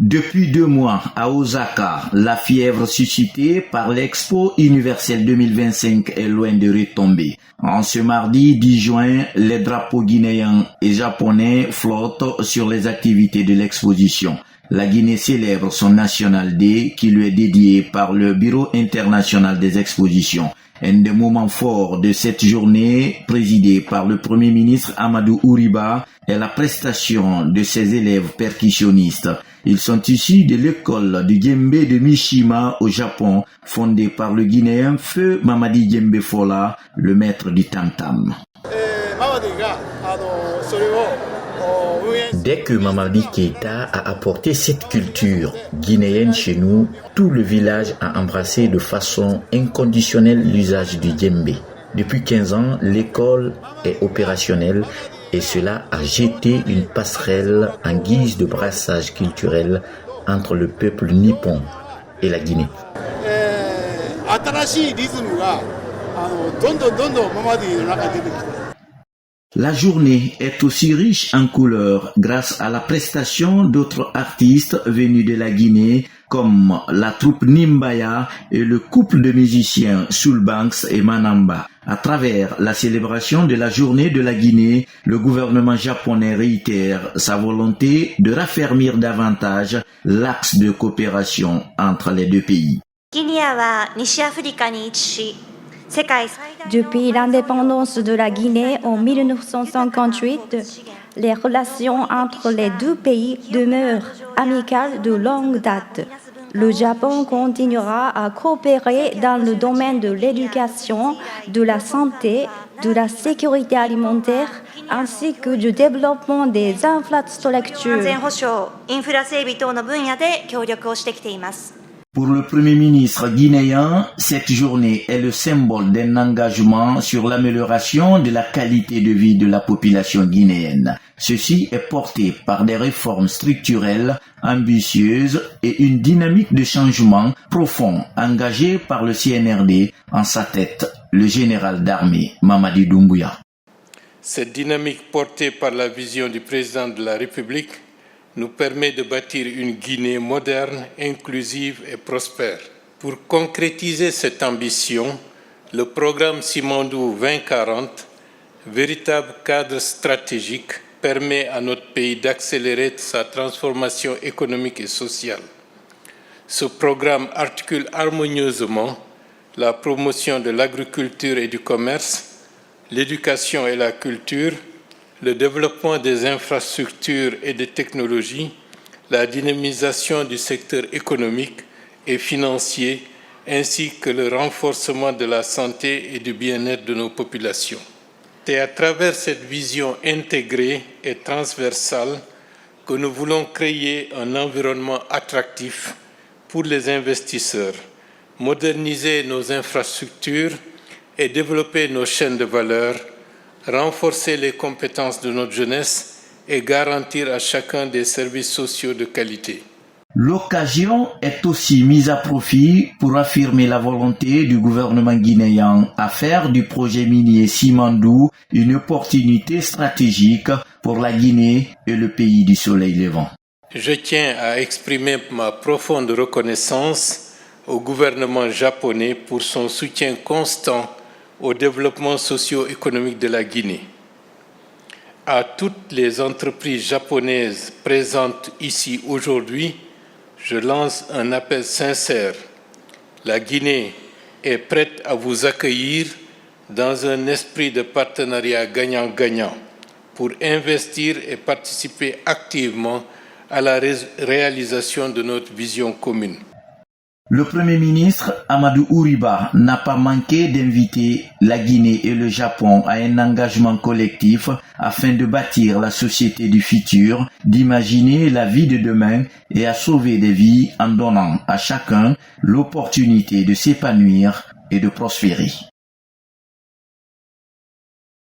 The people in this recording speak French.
Depuis 2 mois, à Osaka, la fièvre suscitée par l'Expo universelle 2025 est loin de retomber. En ce mardi 10 juin, les drapeaux guinéens et japonais flottent sur les activités de l'exposition. La Guinée célèbre son National Day qui lui est dédié par le Bureau international des expositions. Un des moments forts de cette journée, présidée par le Premier ministre Amadou Ouriba, est la prestation de ses élèves percussionnistes. Ils sont issus de l'école du djembé de Mishima au Japon, fondée par le Guinéen Feu Mamadi Djembe Fola, le maître du tam-tam. Dès que Mamadi Keïta a apporté cette culture guinéenne chez nous, tout le village a embrassé de façon inconditionnelle l'usage du djembé. Depuis 15 ans, l'école est opérationnelle et cela a jeté une passerelle en guise de brassage culturel entre le peuple nippon et la Guinée. La journée est aussi riche en couleurs grâce à la prestation d'autres artistes venus de la Guinée comme la troupe Nimbaya et le couple de musiciens Soulbanks et Manamba. À travers la célébration de la journée de la Guinée, le gouvernement japonais réitère sa volonté de raffermir davantage l'axe de coopération entre les deux pays. Depuis l'indépendance de la Guinée en 1958, les relations entre les deux pays demeurent amicales de longue date. Le Japon continuera à coopérer dans le domaine de l'éducation, de la santé, de la sécurité alimentaire, ainsi que du développement des infrastructures. Pour le Premier ministre guinéen, cette journée est le symbole d'un engagement sur l'amélioration de la qualité de vie de la population guinéenne. Ceci est porté par des réformes structurelles ambitieuses et une dynamique de changement profond engagée par le CNRD, en sa tête le général d'armée Mamadi Doumbouya. Cette dynamique portée par la vision du président de la République nous permet de bâtir une Guinée moderne, inclusive et prospère. Pour concrétiser cette ambition, le programme Simandou 2040, véritable cadre stratégique, permet à notre pays d'accélérer sa transformation économique et sociale. Ce programme articule harmonieusement la promotion de l'agriculture et du commerce, l'éducation et la culture, le développement des infrastructures et des technologies, la dynamisation du secteur économique et financier, ainsi que le renforcement de la santé et du bien-être de nos populations. C'est à travers cette vision intégrée et transversale que nous voulons créer un environnement attractif pour les investisseurs, moderniser nos infrastructures et développer nos chaînes de valeur, renforcer les compétences de notre jeunesse et garantir à chacun des services sociaux de qualité. L'occasion est aussi mise à profit pour affirmer la volonté du gouvernement guinéen à faire du projet minier Simandou une opportunité stratégique pour la Guinée et le pays du soleil levant. Je tiens à exprimer ma profonde reconnaissance au gouvernement japonais pour son soutien constant au développement socio-économique de la Guinée. À toutes les entreprises japonaises présentes ici aujourd'hui, je lance un appel sincère. La Guinée est prête à vous accueillir dans un esprit de partenariat gagnant-gagnant pour investir et participer activement à la réalisation de notre vision commune. Le Premier ministre Amadou Ouriba n'a pas manqué d'inviter la Guinée et le Japon à un engagement collectif afin de bâtir la société du futur, d'imaginer la vie de demain et à sauver des vies en donnant à chacun l'opportunité de s'épanouir et de prospérer.